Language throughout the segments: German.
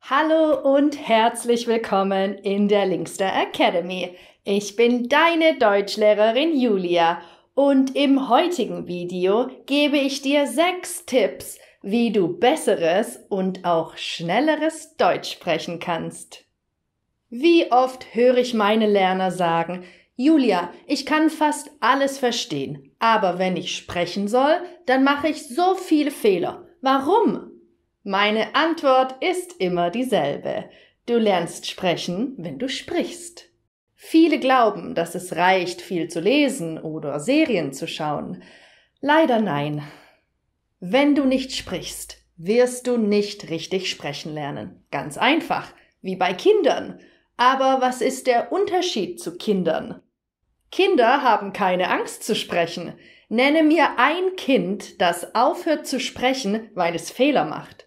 Hallo und herzlich willkommen in der Linkster Academy. Ich bin deine Deutschlehrerin Julia und im heutigen Video gebe ich dir 6 Tipps, wie du besseres und auch schnelleres Deutsch sprechen kannst. Wie oft höre ich meine Lerner sagen, Julia, ich kann fast alles verstehen, aber wenn ich sprechen soll, dann mache ich so viele Fehler. Warum? Meine Antwort ist immer dieselbe. Du lernst sprechen, wenn du sprichst. Viele glauben, dass es reicht, viel zu lesen oder Serien zu schauen. Leider nein. Wenn du nicht sprichst, wirst du nicht richtig sprechen lernen. Ganz einfach, wie bei Kindern. Aber was ist der Unterschied zu Kindern? Kinder haben keine Angst zu sprechen. Nenne mir ein Kind, das aufhört zu sprechen, weil es Fehler macht.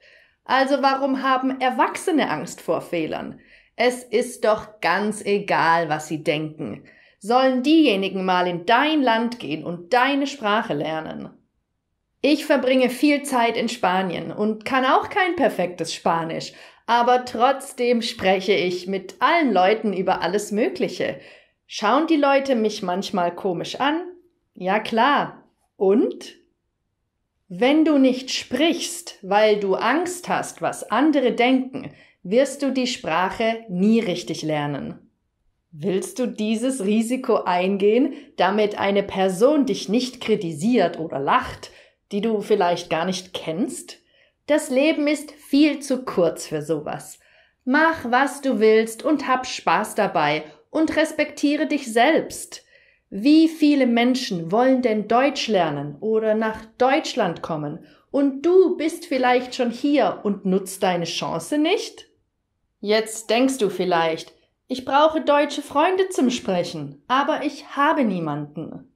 Also warum haben Erwachsene Angst vor Fehlern? Es ist doch ganz egal, was sie denken. Sollen diejenigen mal in dein Land gehen und deine Sprache lernen? Ich verbringe viel Zeit in Spanien und kann auch kein perfektes Spanisch, aber trotzdem spreche ich mit allen Leuten über alles Mögliche. Schauen die Leute mich manchmal komisch an? Ja klar. Und? Wenn du nicht sprichst, weil du Angst hast, was andere denken, wirst du die Sprache nie richtig lernen. Willst du dieses Risiko eingehen, damit eine Person dich nicht kritisiert oder lacht, die du vielleicht gar nicht kennst? Das Leben ist viel zu kurz für sowas. Mach, was du willst und hab Spaß dabei und respektiere dich selbst. Wie viele Menschen wollen denn Deutsch lernen oder nach Deutschland kommen und du bist vielleicht schon hier und nutzt deine Chance nicht? Jetzt denkst du vielleicht, ich brauche deutsche Freunde zum Sprechen, aber ich habe niemanden.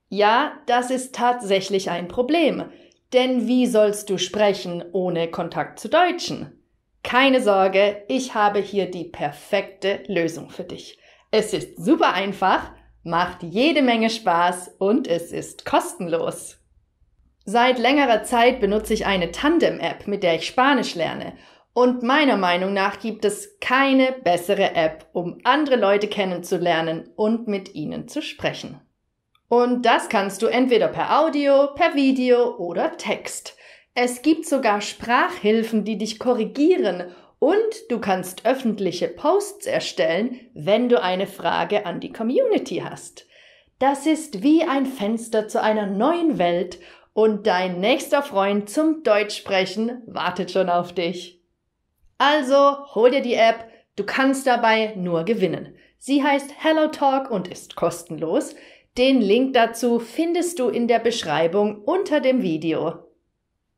Ja, das ist tatsächlich ein Problem, denn wie sollst du sprechen ohne Kontakt zu Deutschen? Keine Sorge, ich habe hier die perfekte Lösung für dich. Es ist super einfach, macht jede Menge Spaß und es ist kostenlos. Seit längerer Zeit benutze ich eine Tandem-App, mit der ich Spanisch lerne. Und meiner Meinung nach gibt es keine bessere App, um andere Leute kennenzulernen und mit ihnen zu sprechen. Und das kannst du entweder per Audio, per Video oder Text. Es gibt sogar Sprachhilfen, die dich korrigieren. Und du kannst öffentliche Posts erstellen, wenn du eine Frage an die Community hast. Das ist wie ein Fenster zu einer neuen Welt und dein nächster Freund zum Deutschsprechen wartet schon auf dich. Also hol dir die App, du kannst dabei nur gewinnen. Sie heißt HelloTalk und ist kostenlos. Den Link dazu findest du in der Beschreibung unter dem Video.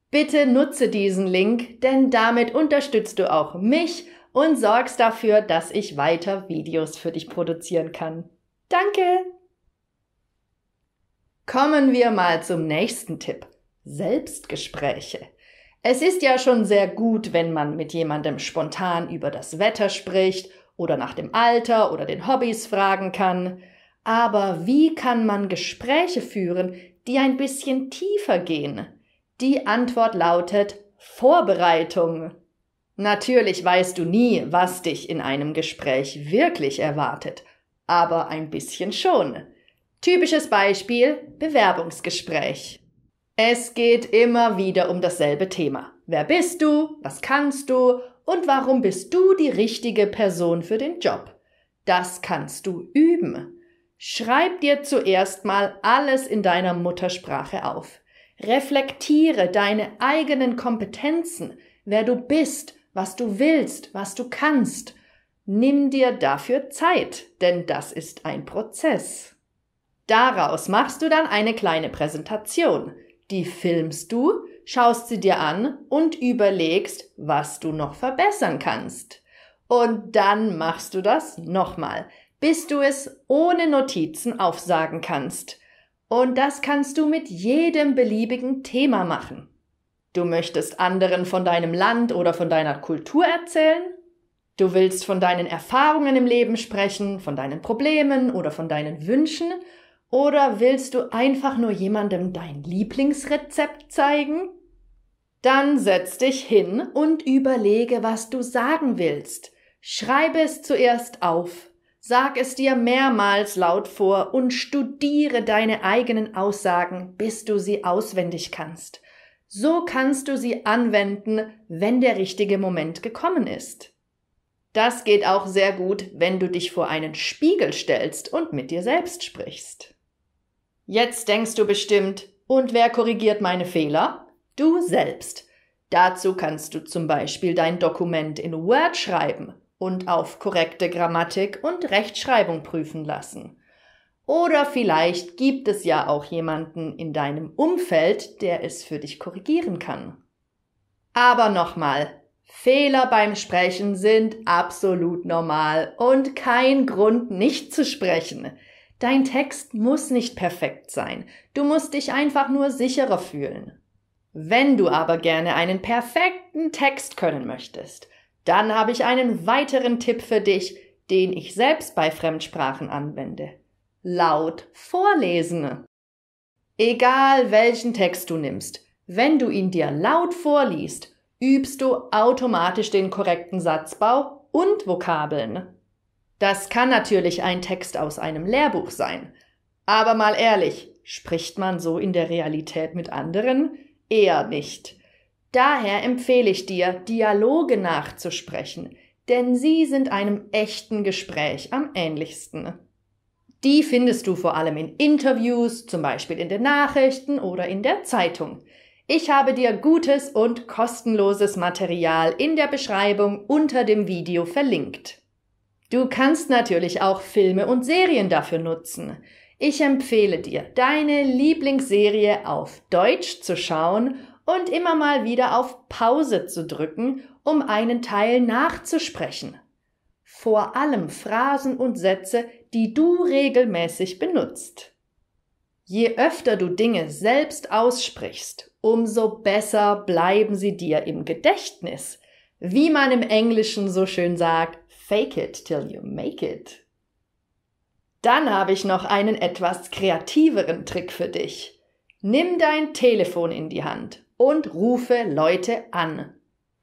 Bitte nutze diesen Link, denn damit unterstützt du auch mich und sorgst dafür, dass ich weiter Videos für dich produzieren kann. Danke! Kommen wir mal zum nächsten Tipp. Selbstgespräche. Es ist ja schon sehr gut, wenn man mit jemandem spontan über das Wetter spricht oder nach dem Alter oder den Hobbys fragen kann. Aber wie kann man Gespräche führen, die ein bisschen tiefer gehen? Die Antwort lautet Vorbereitung. Natürlich weißt du nie, was dich in einem Gespräch wirklich erwartet, aber ein bisschen schon. Typisches Beispiel: Bewerbungsgespräch. Es geht immer wieder um dasselbe Thema. Wer bist du? Was kannst du? Und warum bist du die richtige Person für den Job? Das kannst du üben. Schreib dir zuerst mal alles in deiner Muttersprache auf. Reflektiere deine eigenen Kompetenzen, wer du bist, was du willst, was du kannst. Nimm dir dafür Zeit, denn das ist ein Prozess. Daraus machst du dann eine kleine Präsentation. Die filmst du, schaust sie dir an und überlegst, was du noch verbessern kannst. Und dann machst du das nochmal, bis du es ohne Notizen aufsagen kannst. Und das kannst du mit jedem beliebigen Thema machen. Du möchtest anderen von deinem Land oder von deiner Kultur erzählen? Du willst von deinen Erfahrungen im Leben sprechen, von deinen Problemen oder von deinen Wünschen? Oder willst du einfach nur jemandem dein Lieblingsrezept zeigen? Dann setz dich hin und überlege, was du sagen willst. Schreibe es zuerst auf. Sag es dir mehrmals laut vor und studiere deine eigenen Aussagen, bis du sie auswendig kannst. So kannst du sie anwenden, wenn der richtige Moment gekommen ist. Das geht auch sehr gut, wenn du dich vor einen Spiegel stellst und mit dir selbst sprichst. Jetzt denkst du bestimmt, und wer korrigiert meine Fehler? Du selbst. Dazu kannst du zum Beispiel dein Dokument in Word schreiben und auf korrekte Grammatik und Rechtschreibung prüfen lassen. Oder vielleicht gibt es ja auch jemanden in deinem Umfeld, der es für dich korrigieren kann. Aber nochmal, Fehler beim Sprechen sind absolut normal und kein Grund, nicht zu sprechen. Dein Text muss nicht perfekt sein, du musst dich einfach nur sicherer fühlen. Wenn du aber gerne einen perfekten Text können möchtest, dann habe ich einen weiteren Tipp für dich, den ich selbst bei Fremdsprachen anwende. Laut vorlesen. Egal welchen Text du nimmst, wenn du ihn dir laut vorliest, übst du automatisch den korrekten Satzbau und Vokabeln. Das kann natürlich ein Text aus einem Lehrbuch sein. Aber mal ehrlich, spricht man so in der Realität mit anderen? Eher nicht. Daher empfehle ich dir, Dialoge nachzusprechen, denn sie sind einem echten Gespräch am ähnlichsten. Die findest du vor allem in Interviews, zum Beispiel in den Nachrichten oder in der Zeitung. Ich habe dir gutes und kostenloses Material in der Beschreibung unter dem Video verlinkt. Du kannst natürlich auch Filme und Serien dafür nutzen. Ich empfehle dir, deine Lieblingsserie auf Deutsch zu schauen und immer mal wieder auf Pause zu drücken, um einen Teil nachzusprechen. Vor allem Phrasen und Sätze, die du regelmäßig benutzt. Je öfter du Dinge selbst aussprichst, umso besser bleiben sie dir im Gedächtnis. Wie man im Englischen so schön sagt, fake it till you make it. Dann habe ich noch einen etwas kreativeren Trick für dich. Nimm dein Telefon in die Hand und rufe Leute an.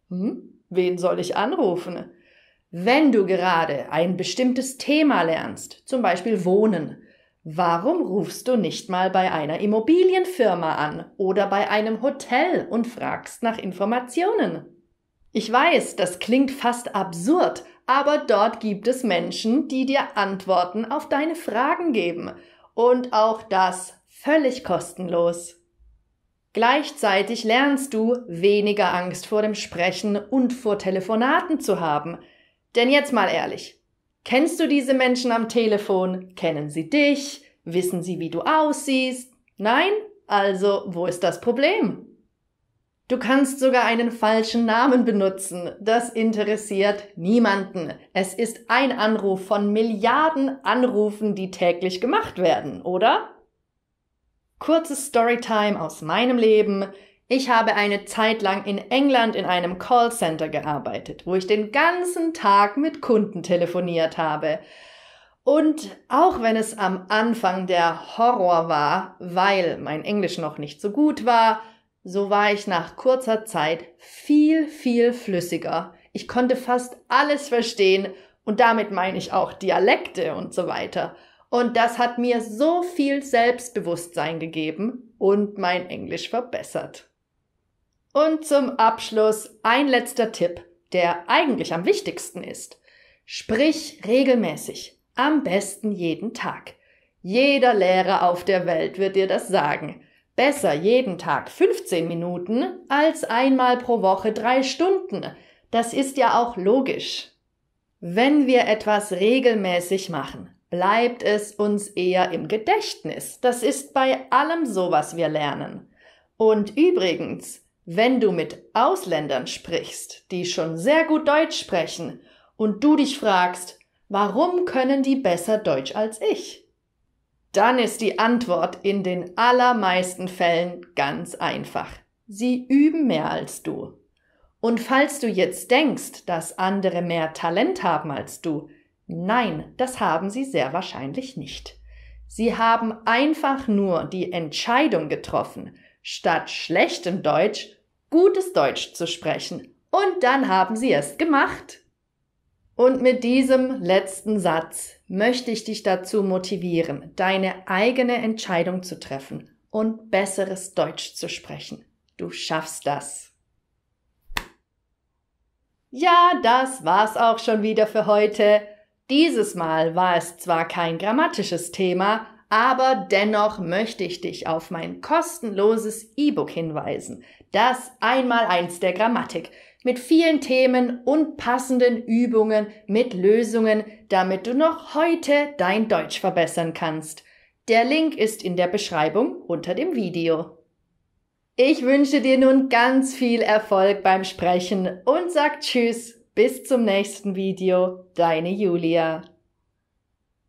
Wen soll ich anrufen? Wenn du gerade ein bestimmtes Thema lernst, zum Beispiel Wohnen, warum rufst du nicht mal bei einer Immobilienfirma an oder bei einem Hotel und fragst nach Informationen? Ich weiß, das klingt fast absurd, aber dort gibt es Menschen, die dir Antworten auf deine Fragen geben. Und auch das völlig kostenlos. Gleichzeitig lernst du, weniger Angst vor dem Sprechen und vor Telefonaten zu haben. Denn jetzt mal ehrlich, kennst du diese Menschen am Telefon? Kennen sie dich? Wissen sie, wie du aussiehst? Nein? Also, wo ist das Problem? Du kannst sogar einen falschen Namen benutzen. Das interessiert niemanden. Es ist ein Anruf von Milliarden Anrufen, die täglich gemacht werden, oder? Kurze Storytime aus meinem Leben. Ich habe eine Zeit lang in England in einem Callcenter gearbeitet, wo ich den ganzen Tag mit Kunden telefoniert habe. Und auch wenn es am Anfang der Horror war, weil mein Englisch noch nicht so gut war, so war ich nach kurzer Zeit viel, viel flüssiger. Ich konnte fast alles verstehen und damit meine ich auch Dialekte und so weiter. Und das hat mir so viel Selbstbewusstsein gegeben und mein Englisch verbessert. Und zum Abschluss ein letzter Tipp, der eigentlich am wichtigsten ist. Sprich regelmäßig, am besten jeden Tag. Jeder Lehrer auf der Welt wird dir das sagen. Besser jeden Tag 15 Minuten als einmal pro Woche 3 Stunden. Das ist ja auch logisch. Wenn wir etwas regelmäßig machen, bleibt es uns eher im Gedächtnis. Das ist bei allem so, was wir lernen. Und übrigens, wenn du mit Ausländern sprichst, die schon sehr gut Deutsch sprechen, und du dich fragst, warum können die besser Deutsch als ich? Dann ist die Antwort in den allermeisten Fällen ganz einfach. Sie üben mehr als du. Und falls du jetzt denkst, dass andere mehr Talent haben als du, nein, das haben sie sehr wahrscheinlich nicht. Sie haben einfach nur die Entscheidung getroffen, statt schlechtem Deutsch gutes Deutsch zu sprechen. Und dann haben sie es gemacht. Und mit diesem letzten Satz möchte ich dich dazu motivieren, deine eigene Entscheidung zu treffen und besseres Deutsch zu sprechen. Du schaffst das. Ja, das war's auch schon wieder für heute. Dieses Mal war es zwar kein grammatisches Thema, aber dennoch möchte ich dich auf mein kostenloses E-Book hinweisen. Das Einmaleins der Grammatik mit vielen Themen und passenden Übungen mit Lösungen, damit du noch heute dein Deutsch verbessern kannst. Der Link ist in der Beschreibung unter dem Video. Ich wünsche dir nun ganz viel Erfolg beim Sprechen und sag Tschüss, bis zum nächsten Video, deine Julia.